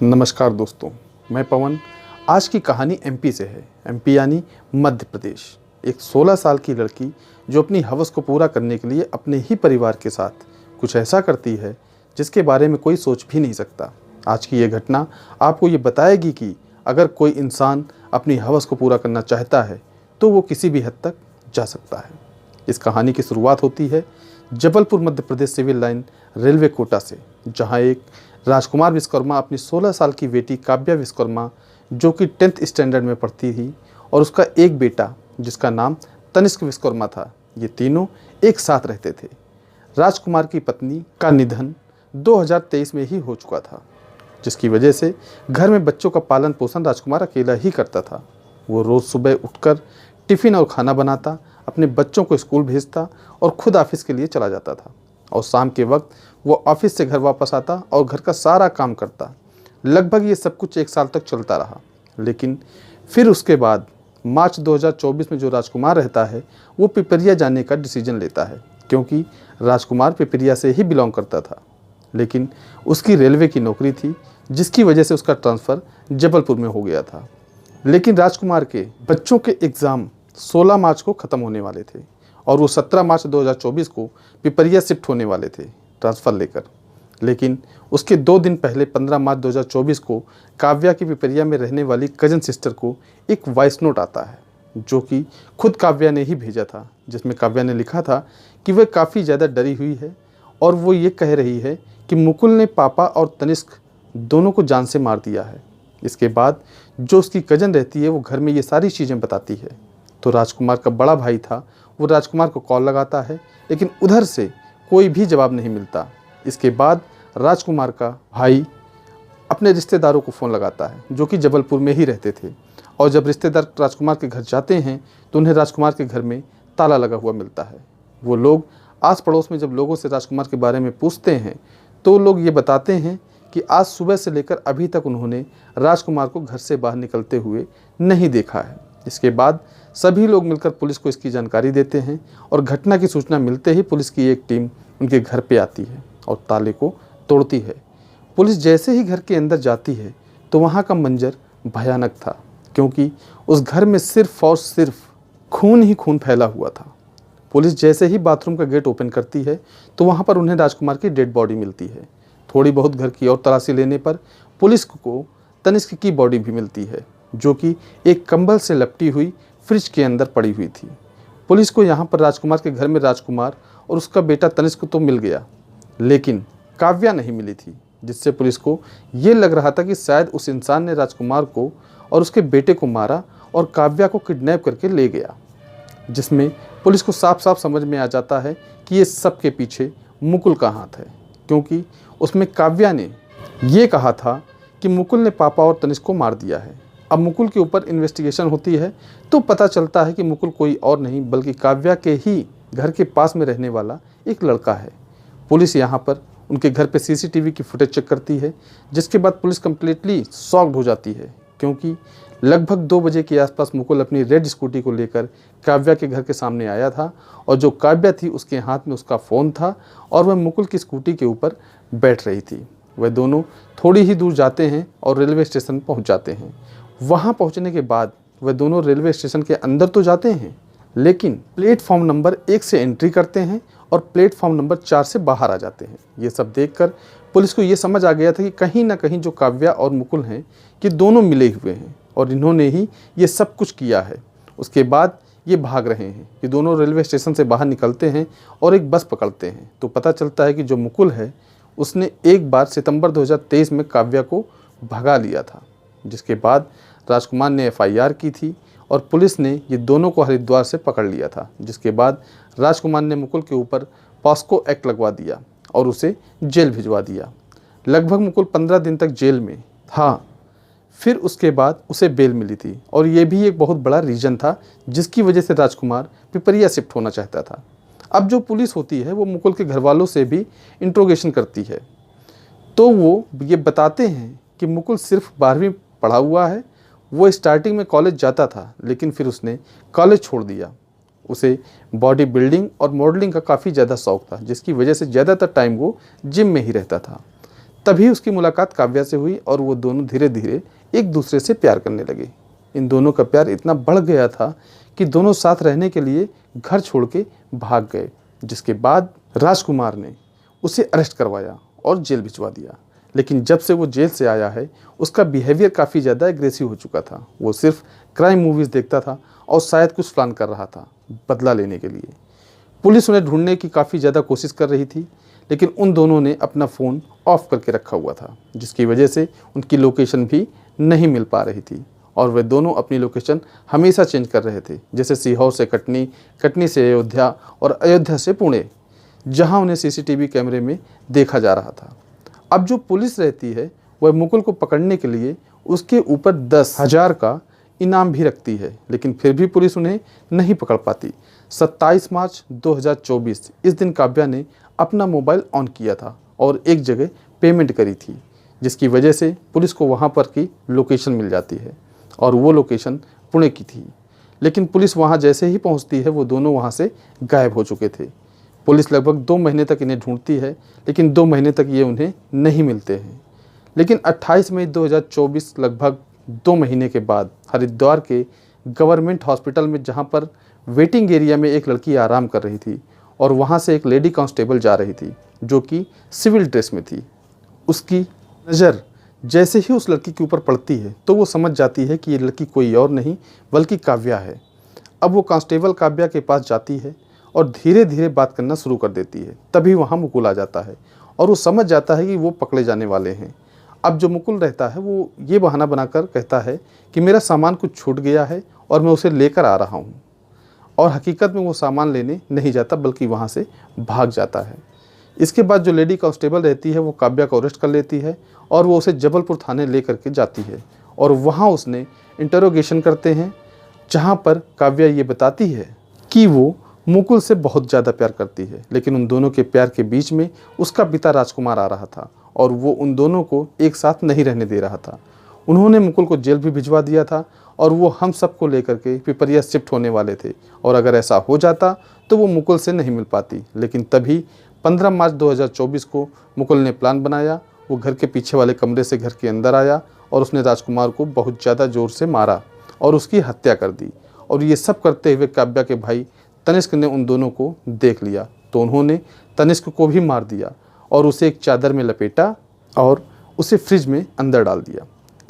नमस्कार दोस्तों, मैं पवन। आज की कहानी एमपी से है। एमपी यानी मध्य प्रदेश। एक 16 साल की लड़की जो अपनी हवस को पूरा करने के लिए अपने ही परिवार के साथ कुछ ऐसा करती है जिसके बारे में कोई सोच भी नहीं सकता। आज की ये घटना आपको ये बताएगी कि अगर कोई इंसान अपनी हवस को पूरा करना चाहता है तो वो किसी भी हद तक जा सकता है। इस कहानी की शुरुआत होती है Jabalpur Madhya Pradesh civil line railway Kota से, जहाँ एक राजकुमार विश्वकर्मा अपनी 16 साल की बेटी काव्या विश्वकर्मा, जो कि 10th स्टैंडर्ड में पढ़ती थी, और उसका एक बेटा जिसका नाम तनिष्क विश्वकर्मा था, ये तीनों एक साथ रहते थे। राजकुमार की पत्नी का निधन 2023 में ही हो चुका था, जिसकी वजह से घर में बच्चों का पालन पोषण राजकुमार अकेला ही करता था। वो रोज़ सुबह उठकर टिफ़िन और खाना बनाता, अपने बच्चों को स्कूल भेजता और खुद ऑफिस के लिए चला जाता था, और शाम के वक्त वो ऑफिस से घर वापस आता और घर का सारा काम करता। लगभग ये सब कुछ 1 साल तक चलता रहा, लेकिन फिर उसके बाद मार्च 2024 में जो राजकुमार रहता है वो पिपरिया जाने का डिसीजन लेता है, क्योंकि राजकुमार पिपरिया से ही बिलोंग करता था। लेकिन उसकी रेलवे की नौकरी थी, जिसकी वजह से उसका ट्रांसफ़र जबलपुर में हो गया था। लेकिन राजकुमार के बच्चों के एग्ज़ाम 16 मार्च को ख़त्म होने वाले थे और वो 17 मार्च 2024 को पिपरिया शिफ्ट होने वाले थे ट्रांसफ़र लेकर। लेकिन उसके 2 दिन पहले 15 मार्च 2024 को काव्या की पिपरिया में रहने वाली कज़न सिस्टर को एक वॉइस नोट आता है, जो कि खुद काव्या ने ही भेजा था, जिसमें काव्या ने लिखा था कि वह काफ़ी ज़्यादा डरी हुई है और वो ये कह रही है कि मुकुल ने पापा और तनिष्क दोनों को जान से मार दिया है। इसके बाद जो उसकी कज़न रहती है वो घर में ये सारी चीज़ें बताती है। तो राजकुमार का बड़ा भाई था, वो राजकुमार को कॉल लगाता है, लेकिन उधर से कोई भी जवाब नहीं मिलता। इसके बाद राजकुमार का भाई अपने रिश्तेदारों को फ़ोन लगाता है, जो कि जबलपुर में ही रहते थे, और जब रिश्तेदार राजकुमार के घर जाते हैं तो उन्हें राजकुमार के घर में ताला लगा हुआ मिलता है। वो लोग आस पड़ोस में जब लोगों से राजकुमार के बारे में पूछते हैं तो लोग ये बताते हैं कि आज सुबह से लेकर अभी तक उन्होंने राजकुमार को घर से बाहर निकलते हुए नहीं देखा है। इसके बाद सभी लोग मिलकर पुलिस को इसकी जानकारी देते हैं और घटना की सूचना मिलते ही पुलिस की एक टीम उनके घर पे आती है और ताले को तोड़ती है। पुलिस जैसे ही घर के अंदर जाती है तो वहाँ का मंजर भयानक था, क्योंकि उस घर में सिर्फ और सिर्फ खून ही खून फैला हुआ था। पुलिस जैसे ही बाथरूम का गेट ओपन करती है तो वहाँ पर उन्हें राजकुमार की डेड बॉडी मिलती है। थोड़ी बहुत घर की और तलाशी लेने पर पुलिस को तनिष्क की बॉडी भी मिलती है, जो कि एक कंबल से लपटी हुई फ्रिज के अंदर पड़ी हुई थी। पुलिस को यहाँ पर राजकुमार के घर में राजकुमार और उसका बेटा तनिष्क तो मिल गया, लेकिन काव्या नहीं मिली थी, जिससे पुलिस को ये लग रहा था कि शायद उस इंसान ने राजकुमार को और उसके बेटे को मारा और काव्या को किडनैप करके ले गया। जिसमें पुलिस को साफ साफ समझ में आ जाता है कि ये सब के पीछे मुकुल का हाथ है, क्योंकि उसमें काव्या ने ये कहा था कि मुकुल ने पापा और तनिष्क को मार दिया है। अब मुकुल के ऊपर इन्वेस्टिगेशन होती है तो पता चलता है कि मुकुल कोई और नहीं बल्कि काव्या के ही घर के पास में रहने वाला एक लड़का है। पुलिस यहाँ पर उनके घर पे सीसीटीवी की फुटेज चेक करती है, जिसके बाद पुलिस कम्प्लीटली शॉक्ड हो जाती है, क्योंकि लगभग 2 बजे के आसपास मुकुल अपनी रेड स्कूटी को लेकर काव्या के घर के सामने आया था, और जो काव्या थी उसके हाथ में उसका फ़ोन था और वह मुकुल की स्कूटी के ऊपर बैठ रही थी। वह दोनों थोड़ी ही दूर जाते हैं और रेलवे स्टेशन पहुँच जाते हैं। वहाँ पहुँचने के बाद वह दोनों रेलवे स्टेशन के अंदर तो जाते हैं, लेकिन प्लेटफॉर्म नंबर 1 से एंट्री करते हैं और प्लेटफॉर्म नंबर 4 से बाहर आ जाते हैं। ये सब देखकर पुलिस को ये समझ आ गया था कि कहीं ना कहीं जो काव्या और मुकुल हैं कि दोनों मिले हुए हैं और इन्होंने ही ये सब कुछ किया है। उसके बाद ये भाग रहे हैं कि दोनों रेलवे स्टेशन से बाहर निकलते हैं और एक बस पकड़ते हैं, तो पता चलता है कि जो मुकुल है उसने एक बार सितंबर 2023 में काव्या को भगा लिया था, जिसके बाद राजकुमार ने FIR की थी और पुलिस ने ये दोनों को हरिद्वार से पकड़ लिया था। जिसके बाद राजकुमार ने मुकुल के ऊपर पॉस्को एक्ट लगवा दिया और उसे जेल भिजवा दिया। लगभग मुकुल 15 दिन तक जेल में था। फिर उसके बाद उसे बेल मिली थी, और ये भी एक बहुत बड़ा रीज़न था जिसकी वजह से राजकुमार पिपरिया शिफ्ट होना चाहता था। अब जो पुलिस होती है वो मुकुल के घर वालों से भी इंट्रोगेशन करती है, तो वो ये बताते हैं कि मुकुल सिर्फ 12वीं पढ़ा हुआ है। वो स्टार्टिंग में कॉलेज जाता था, लेकिन फिर उसने कॉलेज छोड़ दिया। उसे बॉडी बिल्डिंग और मॉडलिंग का काफ़ी ज़्यादा शौक़ था, जिसकी वजह से ज़्यादातर टाइम वो जिम में ही रहता था। तभी उसकी मुलाकात काव्या से हुई और वो दोनों धीरे धीरे एक दूसरे से प्यार करने लगे। इन दोनों का प्यार इतना बढ़ गया था कि दोनों साथ रहने के लिए घर छोड़ के भाग गए, जिसके बाद राजकुमार ने उसे अरेस्ट करवाया और जेल भिजवा दिया। लेकिन जब से वो जेल से आया है उसका बिहेवियर काफ़ी ज़्यादा एग्रेसिव हो चुका था। वो सिर्फ क्राइम मूवीज़ देखता था और शायद कुछ प्लान कर रहा था बदला लेने के लिए। पुलिस उन्हें ढूंढने की काफ़ी ज़्यादा कोशिश कर रही थी, लेकिन उन दोनों ने अपना फ़ोन ऑफ करके रखा हुआ था, जिसकी वजह से उनकी लोकेशन भी नहीं मिल पा रही थी। और वे दोनों अपनी लोकेशन हमेशा चेंज कर रहे थे, जैसे सीहोर से कटनी, कटनी से अयोध्या और अयोध्या से पुणे, जहां उन्हें सीसीटीवी कैमरे में देखा जा रहा था। अब जो पुलिस रहती है वह मुकुल को पकड़ने के लिए उसके ऊपर 10,000 का इनाम भी रखती है, लेकिन फिर भी पुलिस उन्हें नहीं पकड़ पाती। 27 मार्च 2024 इस दिन काव्या ने अपना मोबाइल ऑन किया था और एक जगह पेमेंट करी थी, जिसकी वजह से पुलिस को वहां पर की लोकेशन मिल जाती है और वो लोकेशन पुणे की थी। लेकिन पुलिस वहां जैसे ही पहुंचती है वो दोनों वहां से गायब हो चुके थे। पुलिस लगभग 2 महीने तक इन्हें ढूंढती है, लेकिन 2 महीने तक ये उन्हें नहीं मिलते हैं। लेकिन 28 मई 2024 लगभग 2 महीने के बाद हरिद्वार के गवर्नमेंट हॉस्पिटल में, जहां पर वेटिंग एरिया में एक लड़की आराम कर रही थी और वहां से एक लेडी कांस्टेबल जा रही थी जो कि सिविल ड्रेस में थी। उसकी नज़र जैसे ही उस लड़की के ऊपर पड़ती है तो वो समझ जाती है कि ये लड़की कोई और नहीं बल्कि काव्या है। अब वो कांस्टेबल काव्या के पास जाती है और धीरे धीरे बात करना शुरू कर देती है। तभी वहाँ मुकुल आ जाता है और वो समझ जाता है कि वो पकड़े जाने वाले हैं। अब जो मुकुल रहता है वो ये बहाना बनाकर कहता है कि मेरा सामान कुछ छूट गया है और मैं उसे लेकर आ रहा हूँ, और हकीकत में वो सामान लेने नहीं जाता बल्कि वहाँ से भाग जाता है। इसके बाद जो लेडी कांस्टेबल रहती है वो काव्या को अरेस्ट कर लेती है और वो उसे जबलपुर थाने ले करके जाती है और वहाँ उसने इंटरोगेशन करते हैं, जहाँ पर काव्या ये बताती है कि वो मुकुल से बहुत ज़्यादा प्यार करती है। लेकिन उन दोनों के प्यार के बीच में उसका पिता राजकुमार आ रहा था और वो उन दोनों को एक साथ नहीं रहने दे रहा था। उन्होंने मुकुल को जेल भी भिजवा दिया था और वो हम सबको लेकर के पिपरिया शिफ्ट होने वाले थे, और अगर ऐसा हो जाता तो वो मुकुल से नहीं मिल पाती। लेकिन तभी 15 मार्च 2024 को मुकुल ने प्लान बनाया। वो घर के पीछे वाले कमरे से घर के अंदर आया और उसने राजकुमार को बहुत ज़्यादा ज़ोर से मारा और उसकी हत्या कर दी। और ये सब करते हुए काव्या के भाई तनिष्क ने उन दोनों को देख लिया तो उन्होंने तनिष्क को भी मार दिया और उसे एक चादर में लपेटा और उसे फ्रिज में अंदर डाल दिया।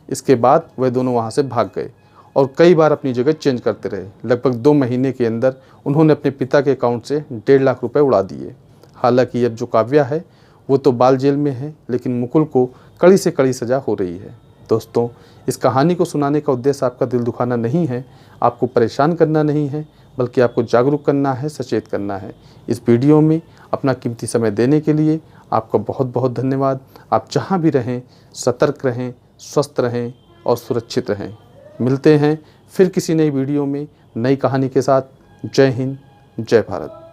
इसके बाद वह दोनों वहाँ से भाग गए और कई बार अपनी जगह चेंज करते रहे। लगभग 2 महीने के अंदर उन्होंने अपने पिता के अकाउंट से 1.5 लाख रुपए उड़ा दिए। हालांकि अब जो काव्या है वो तो बाल जेल में है, लेकिन मुकुल को कड़ी से कड़ी सज़ा हो रही है। दोस्तों, इस कहानी को सुनाने का उद्देश्य आपका दिल दुखाना नहीं है, आपको परेशान करना नहीं है, बल्कि आपको जागरूक करना है, सचेत करना है। इस वीडियो में अपना कीमती समय देने के लिए आपका बहुत बहुत धन्यवाद। आप जहाँ भी रहें सतर्क रहें, स्वस्थ रहें और सुरक्षित रहें। मिलते हैं फिर किसी नई वीडियो में नई कहानी के साथ। जय हिंद, जय भारत।